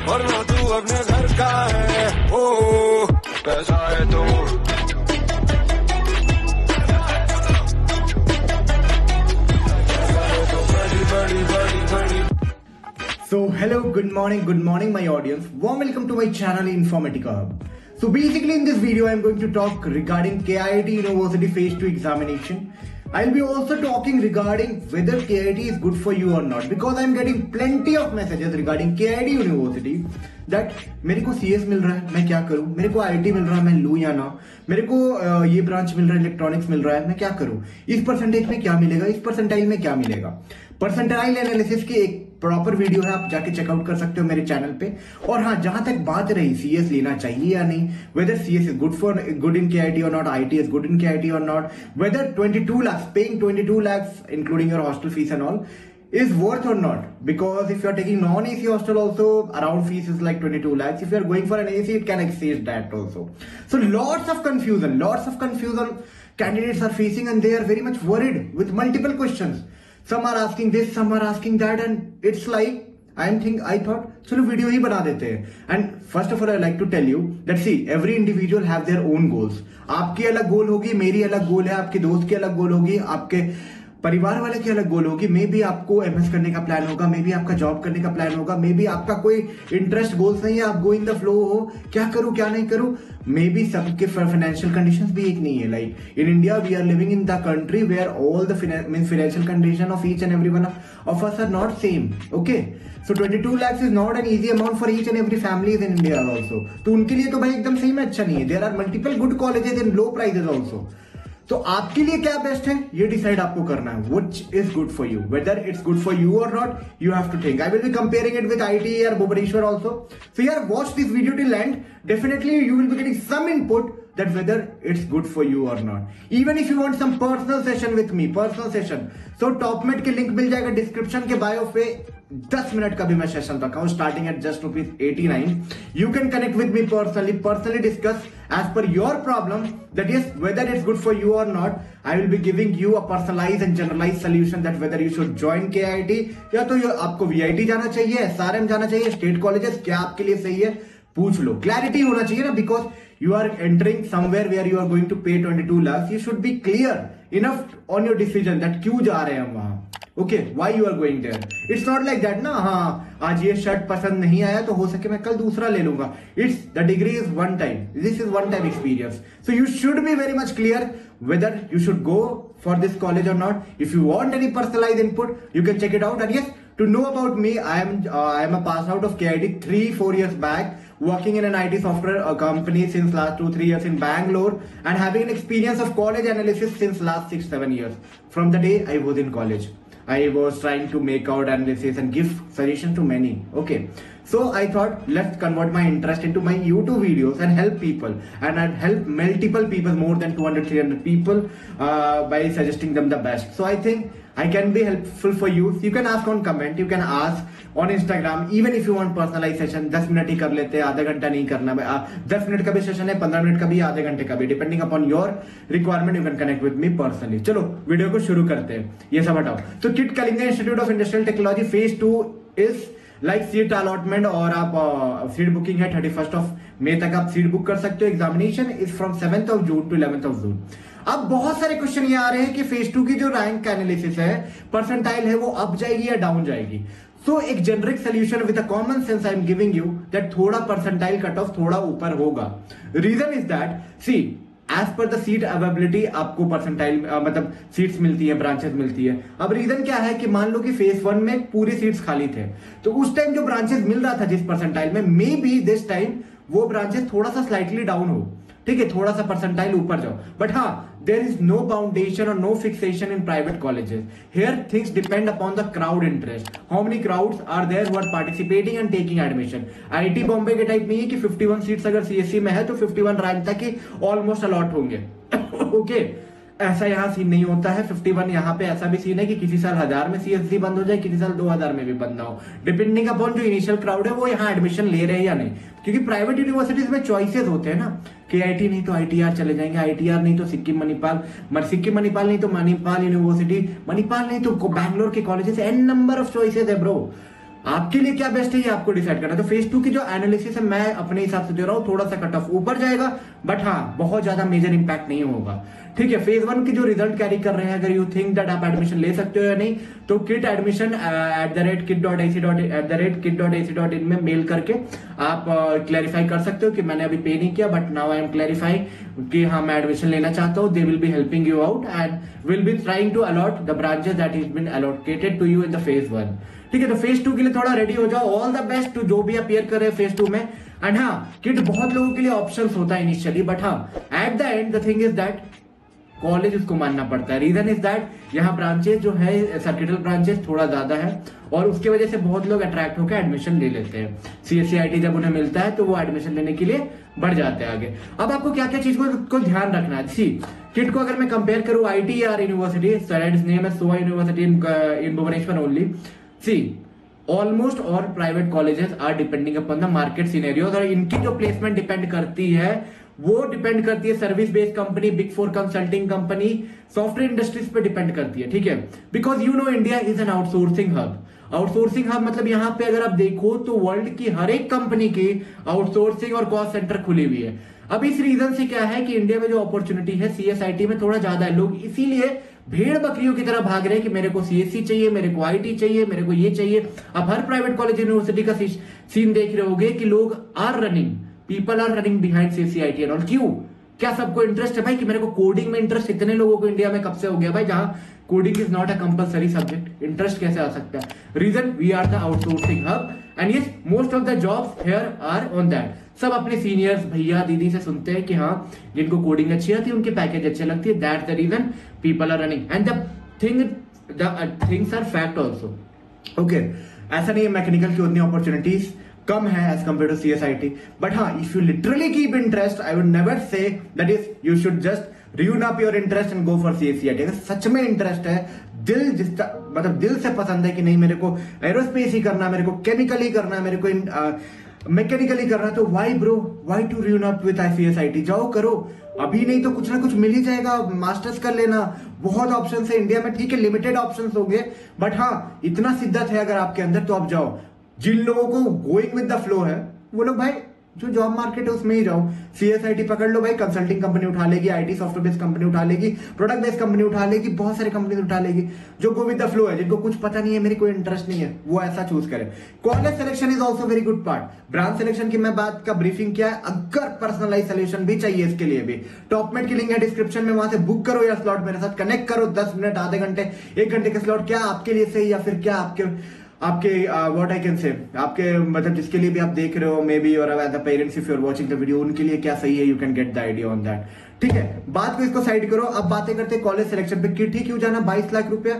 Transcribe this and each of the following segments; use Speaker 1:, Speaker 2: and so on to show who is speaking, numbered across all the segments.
Speaker 1: वरना तू अपने घर का है। ओ पैसा है तो
Speaker 2: So hello, good morning my audience. Warm welcome to my channel Informatica Hub. So basically in this video I am going to talk regarding KIT University Phase 2 examination. I'll be also talking regarding whether KIT is good for you or not, because I'm getting plenty of messages regarding KIT University that मेरे को CS मिल रहा है मैं क्या करूं, मेरे को IT मिल रहा है मैं लूं या ना, मेरे को ये ब्रांच मिल रहा है इलेक्ट्रॉनिक्स मिल रहा है मैं क्या करूं, इस परसेंटेज में क्या मिलेगा, इस परसेंटाइल में क्या मिलेगा। परसेंटाइल एनालिसिस की एक प्रॉपर वीडियो है, आप जाके चेकआउट कर सकते हो मेरे चैनल पे। और हाँ, जहां तक बात रही सीएस लेना चाहिए या नहीं, whether CS is good in KIT और not, IT is good in KIT और not, whether 22 lakhs paying 22 lakhs including your hostel fees and all is worth or not, because if you are taking non-AC hostel also around fees is like 22 lakhs. If you are going for an AC it can exceed that also. So lots of confusion candidates are facing and they are very much worried with multiple questions. Some are asking this, some are asking that, and it's like I thought चलो video ही बना देते हैं। And first of all I like to tell you that see every individual have their own goals. आपकी अलग गोल होगी, मेरी अलग गोल है, आपके दोस्त की अलग गोल होगी, आपके परिवार वाले की अलग गोल होगी। मे बी आपको एमएस करने का प्लान होगा, मे बी आपका जॉब करने का प्लान होगा, मे बी आपका कोई इंटरेस्ट गोल्स नहीं है, आप गो इन द फ्लो हो, क्या करूं क्या नहीं करूं। मे बी सबके फाइनेंशियल कंडीशंस भी एक नहीं है। Like in India we are living in the country where all the financial condition of each and every one of us are not same. Okay, so 22 lakhs is not an easy amount for each and every families in India also. तो उनके लिए तो भाई एकदम सही में अच्छा नहीं है। There are multiple good colleges in low prices also. तो आपके लिए क्या बेस्ट है ये डिसाइड आपको करना है, which is good for you, whether it's good for you और not, you have to think. I will be comparing it with IT और भुवनेश्वर आल्सो। सो यार watch this video till end, definitely you will be getting some input that whether it's good for you or not. Even if you want some personal session with me, personal session, so TopMed के link मिल जाएगा description के bio पे। 10 minute का भी मैं session रखा हूं starting at just ₹89। You can connect with me personally discuss as per your problem that is whether it's good for you और not. I will be giving you a personalized and generalized solution that whether you should join KIT या तो आपको VIT जाना चाहिए, SRM जाना चाहिए, state colleges क्या आपके लिए सही है पूछ लो। क्लैरिटी होना चाहिए ना, because you are entering somewhere where you are going to pay 22 lakhs. You should be clear enough on your decision that क्यों जा रहे हैं हम वहां, okay, why you are going there. It's not like that ना, हाँ आज ये शर्ट पसंद नहीं आया तो हो सके मैं कल दूसरा ले लूंगा। It's the degree is one time, this is one time experience, so you should be very much clear whether you should go for this college or not. If you want any personalized input you can check it out. And yes, to know about me, I am a pass out of KIT 3-4 years back, working in an IT software company since last 2-3 years in Bangalore, and having an experience of college analysis since last 6-7 years. From the day I was in college, I was trying to make out analysis and give suggestions to many. Okay, so I thought let's convert my interest into my YouTube videos and help people, and I'd help multiple people, more than 200-300 people by suggesting them the best. So I think I can be helpful for you. You can ask on comment, you can ask on Instagram, even if you want personalized session। 10 minute ही कर लेते हैं, आधा घंटा नहीं करना। 10 minute का भी session है, 15 मिनट का भी, आधे घंटे का भी, depending upon your requirement you can connect with me personally. चलो वीडियो को शुरू करते हैं, ये सब हटाओ। तो kit Kalinga institute of industrial technology phase 2 is like seat allotment, और आप सीट बुकिंग है 31 मई तक आप सीट बुक कर सकते हो। Examination is from 7 June to 11 June. अब बहुत सारे क्वेश्चन ये आ रहे हैं कि फेज 2 की जो रैंक एनालिसिस है, परसेंटाइल है, वो अप जाएगी या डाउन जाएगी। सो एक generic solution with a common sense I am giving you that थोड़ा परसेंटाइल कट ऑफ थोड़ा ऊपर होगा। Reason is that see as per the seat availability आपको परसेंटाइल मतलब सीट्स मिलती है, ब्रांचेस मिलती है। अब रीजन क्या है कि मान लो कि फेज 1 में पूरी सीट्स खाली थे, तो उस टाइम जो ब्रांचेस मिल रहा था जिस परसेंटाइल में, मे बी दिस टाइम वो ब्रांचेस थोड़ा सा स्लाइटली डाउन हो, ठीक है, थोड़ा सा परसेंटाइल ऊपर जाओ। बट हाँ, देयर इज नो बाउंडेशन और no fixation in private colleges. Here things depend upon the crowd interest, how many crowds are there who are participating and taking admission. IIT Bombay के टाइप नहीं है कि 51 seats अगर CSC में है तो 51 rank तक ही ऑलमोस्ट अलॉट होंगे। ओके, ऐसा यहाँ सीन नहीं होता है। 51 यहाँ पे ऐसा भी सीन है कि किसी साल 1000 में सीएससी बंद हो जाए, किसी साल 2000 में भी बंद ना हो, डिपेंडिंग अपॉन जो इनिशियल क्राउड है वो यहाँ एडमिशन ले रहे हैं या नहीं। क्योंकि प्राइवेट यूनिवर्सिटीज में चॉइसेस होते हैं ना, कि आईटी नहीं तो आईटीआर चले जाएंगे, आईटीआर नहीं तो सिक्किम मणिपाल, सिक्किम मणिपाल नहीं तो मणिपाल यूनिवर्सिटी, मणिपाल नहीं तो बैंगलोर के colleges, n number of choices है ब्रो। आपके लिए क्या बेस्ट है ये आपको डिसाइड करना। तो फेज 2 की जो एनालिसिस है मैं अपने हिसाब से दे रहा हूं, थोड़ा सा कट ऑफ ऊपर जाएगा, बट हाँ बहुत ज्यादा मेजर इंपैक्ट नहीं होगा। ठीक है, फेज 1 की जो रिजल्ट कैरी कर रहे हैं, अगर यू थिंक दैट आप एडमिशन ले सकते हो या नहीं, तो किट एडमिशन @kit.ac.in में मेल करके आप क्लैरिफाई कर सकते हो कि मैंने अभी पे नहीं किया, but now I am clarify कि हाँ मैं एडमिशन लेना चाहता हूँ। They will be helping you out and will be trying to allot the branches that is been allocated to you in the phase 1। ठीक है, तो फेज 2 के लिए थोड़ा रेडी हो जाओ। ऑल द बेस्ट टू जो भी अपियर कर रहे हैं फेज 2 में। एंड हाँ, किट बहुत लोगों के लिए ऑप्शंस होता है इनिशियली, बट हाँ eight the and the thing is that college उसको मानना पड़ता है। रीजन इज दैट यहाँ ब्रांचेस जो है सर्किटल ब्रांचेस थोड़ा ज्यादा है और उसकी वजह से बहुत लोग अट्रैक्ट होकर एडमिशन ले लेते हैं। CSE/IT जब उन्हें मिलता है तो वो एडमिशन लेने के लिए बढ़ जाते हैं आगे। अब आपको क्या क्या चीज को ध्यान रखना है। सी किट को अगर मैं कंपेयर करूं ITR यूनिवर्सिटी, स्टूडेंट्स नेम है SOA university in Bhubaneswar only. See almost all private colleges are depending upon the market scenarios, और इनकी जो प्लेसमेंट डिपेंड करती है वो डिपेंड करती है service based company, big 4 consulting company, software industries पे डिपेंड करती है। ठीक है, because you know India is an outsourcing hub. Outsourcing hub मतलब यहाँ पे अगर आप देखो तो वर्ल्ड की हर एक कंपनी की आउटसोर्सिंग और कॉस्ट सेंटर खुली हुई है। अब इस रीजन से क्या है कि इंडिया में जो अपॉर्चुनिटी है CSIT में थोड़ा ज्यादा है। लोग इसीलिए भेड़ बकरियों की तरह भाग रहे हैं कि मेरे को CSE चाहिए, मेरे को IT चाहिए, मेरे को ये चाहिए। अब हर प्राइवेट कॉलेज यूनिवर्सिटी का सीन देख रहे होगे कि लोग are running, people are running behind CSE/IT and all. क्यों? क्या सबको इंटरेस्ट है भाई कि मेरे को कोडिंग में इंटरेस्ट? इतने लोगों को इंडिया में कब से हो गया भाई जहां coding is not a compulsory subject? Interest कैसे आ सकता है? Reason we are the outsourcing hub and yes most of the jobs here are on that. सब अपने सीनियर्स भैया दीदी से सुनते हैं कि हाँ जिनको कोडिंग अच्छी आती है उनके पैकेज अच्छे लगती है, that's the reason people are running and the things are fact also. Okay, ऐसा नहीं है मैकेनिकल की उतनी अपॉर्चुनिटीज कम है as compare to CSIT, but हाँ if you literally keep interest I would never say that is you should just retune up your interest and go for CSE/IT। अगर सच में इंटरेस्ट है, दिल जिसका मतलब दिल से पसंद है कि नहीं मेरे को एरोस्पेस ही करना है, मेरे को केमिकल ही करना है, मेरे को मैकेनिकली करना है, तो why bro why to run up with CSIT? जाओ करो, अभी नहीं तो कुछ ना कुछ मिल ही जाएगा। मास्टर्स कर लेना, बहुत ऑप्शन है इंडिया में। ठीक है, लिमिटेड ऑप्शन होंगे, बट हाँ इतना शिद्दत है अगर आपके अंदर तो आप जाओ। जिन लोगों को गोइंग विद द फ्लो है वो लोग भाई जो जॉब मार्केट है उसमें ही जाओ। CSIT पकड़ लो भाई, कंसल्टिंग कंपनी उठा लेगी, IT सॉफ्टवेयर बेस्ड कंपनी उठा लेगी, प्रोडक्ट बेस्ड कंपनी उठा लेगी, बहुत सारी कंपनी उठा लेगी। जो गो विद द फ्लो है, जिनको कुछ पता नहीं है, मेरी कोई इंटरेस्ट नहीं है, वो ऐसा चूज करे। College selection is also very good part. Branch selection की मैं बात का ब्रीफिंग किया है। अगर पर्सनलाइज सोल्यूशन भी चाहिए इसके लिए भी, टॉपमेट की लिंक है डिस्क्रिप्शन में, वहां से बुक करो या स्लॉट मेरे साथ कनेक्ट करो। 10 मिनट, आधे घंटे, 1 घंटे के स्लॉट, क्या आपके लिए सही या फिर क्या आपके व्हाट आई कैन से आपके मतलब जिसके लिए भी आप देख रहे हो, मे बी और as a parents if you are watching the video, उनके लिए क्या सही है, you can get the idea on that. ठीक है, बात को इसको साइड करो, अब बातें करते हैं कॉलेज सिलेक्शन पे। किट ही क्यों जाना? 22 लाख रुपया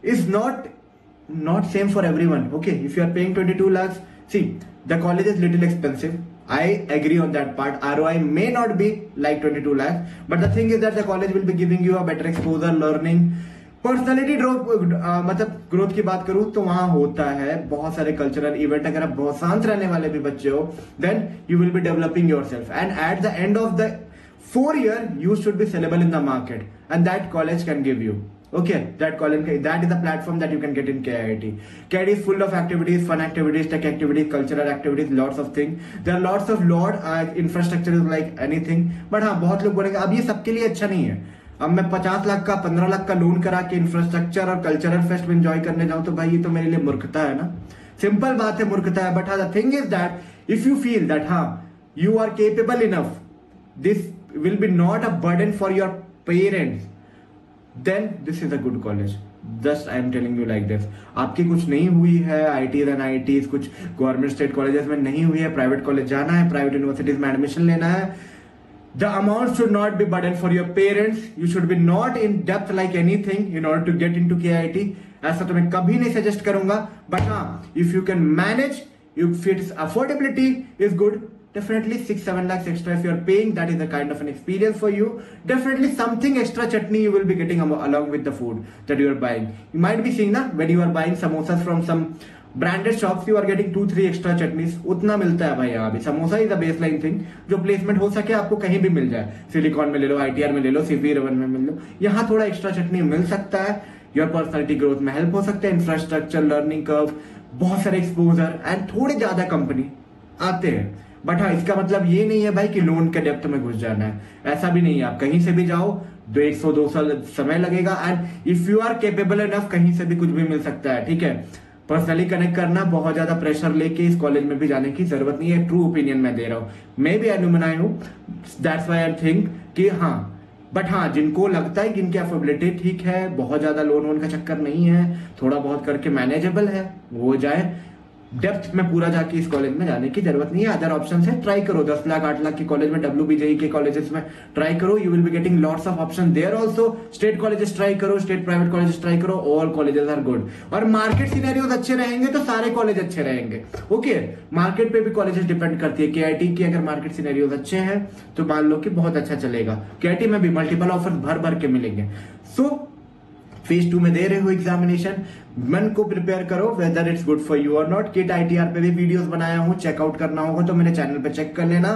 Speaker 2: is not same for everyone. Okay, if you are paying 22 lakhs, see the college is little expensive, I agree on that part. ROI may not be like 22 lakhs, but the thing is that the college will be giving you a better exposure, learning, personality मतलब growth की बात करूं तो वहां होता है बहुत सारे कल्चरल इवेंट। अगर आप बहुत शांत रहने वाले भी बच्चे हो, then you will be developing yourself and at the end of the 4 year you should be sellable in the market and that college can give you. Okay, that is the platform that you can get in KIT. KIT is full of activities, fun activities, tech activities, cultural activities, lots of things. There are lots of infrastructure is like anything. But हाँ बहुत लोग बोलेंगे अब ये सबके लिए अच्छा नहीं है। अब मैं 50 लाख का 15 लाख का लोन करा के इंफ्रास्ट्रक्चर और कल्चरल फेस्ट में एंजॉय करने जाऊं तो भाई ये तो मेरे लिए मूर्खता है ना। सिंपल बात है, मूर्खता है। बट हाँ the thing is that if you feel that हाँ you are capable enough, this will be not a burden for your parents, then this is a good college. Just I am telling you like this. आपकी कुछ नहीं हुई है ITs and IITs, कुछ government state colleges में नहीं हुई है, प्राइवेट कॉलेज जाना है, प्राइवेट यूनिवर्सिटीज में एडमिशन लेना है, the amount should not be burden for your parents. You should be not in depth like anything in order to get into KIT. ऐसा तो मैं कभी नहीं सजेस्ट करूंगा। बट हाँ if you can manage, if its affordability is good, definitely 6-7 lakhs extra if you are paying, that is a kind of an experience for you. Definitely something extra chutney you will be getting along with the food that you are buying. You might be seeing na when you are buying samosas from some branded shops, you are getting 2-3 extra chutneys. उतना मिलता है भाई यहाँ भी। Samosa is a baseline thing, जो placement हो सके आपको कहीं भी मिल जाए। सिलिकॉन में ले लो, ITR में ले लो, CP11 में मिल लो, यहाँ थोड़ा एक्स्ट्रा चटनी मिल सकता है। योर पर्सनैलिटी ग्रोथ में हेल्प हो सकता है। इंफ्रास्ट्रक्चर, लर्निंग कर्व, बहुत सारे एक्सपोजर एंड थोड़े ज्यादा कंपनी आते हैं। बट हाँ, इसका मतलब ये नहीं है भाई कि लोन के डेप्थ में घुस जाना है, ऐसा भी नहीं है। आप कहीं से भी जाओ, 100-2 साल समय लगेगा and if you are capable enough, कहीं से भी कुछ भी मिल सकता है, ठीक है। पर्सनली कनेक्ट करना, बहुत ज्यादा प्रेशर लेके इस कॉलेज में भी जाने की जरूरत नहीं है। ट्रू ओपिनियन मैं दे रहा हूँ, मैं भी एल्यूमिनाई हूँ, दैट्स व्हाई आई थिंक कि हाँ। बट हाँ, जिनको लगता है कि इनकी अफोर्डेबिलिटी ठीक है, बहुत ज्यादा लोन वोन का चक्कर नहीं है, थोड़ा बहुत करके मैनेजेबल है, वो जाए। डेप्थ में पूरा जाके इस कॉलेज में जाने की जरूरत नहीं है। अदर ऑप्शन है, ट्राई करो 10 लाख 8 लाख के कॉलेज में, WBJE के कॉलेजेस में ट्राई करो, you will be getting lots of option there also. State colleges try करो, स्टेट प्राइवेट कॉलेजेस ट्राई करो, ऑल कॉलेजेस आर गुड। और मार्केट सिनेरियोज अच्छे रहेंगे तो सारे कॉलेज अच्छे रहेंगे, ओके। मार्केट पे भी कॉलेजेस डिपेंड करती है। KIT की अगर मार्केट सिनेरियोज अच्छे हैं तो मान लो कि बहुत अच्छा चलेगा। KIT में भी मल्टीपल ऑफर भर भर के मिलेंगे। सो फेज 2 में दे रहे हो एग्जामिनेशन, मन को प्रिपेयर करो, weather it's good for you और नॉट। KIT ITR पे भी वीडियोस बनाया हूं, चेकआउट करना होगा तो मेरे चैनल पे चेक कर लेना।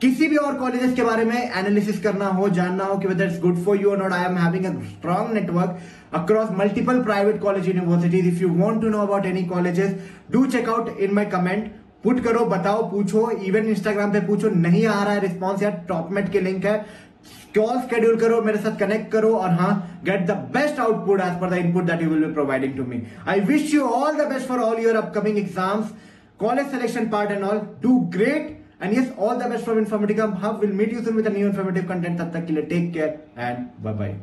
Speaker 2: किसी भी और कॉलेजेस के बारे में एनालिसिस करना हो, जानना हो कि whether it's good for you और not, I am having a strong network across multiple private college universities. If you want to know about any colleges, do check out in my comment. Put करो, बताओ, पूछो, even Instagram पे पूछो, नहीं आ रहा है response यार, टॉपमेट के लिंक है, कॉल शेड्यूल करो, मेरे साथ कनेक्ट करो और हाँ, get the best output as per the input that you will be providing to me. I wish you all the best for all your upcoming exams, college selection part and all. Do great and yes, all the best from Informatica Hub. Will meet you soon with a new informative content. तब तक के लिए take care and bye bye.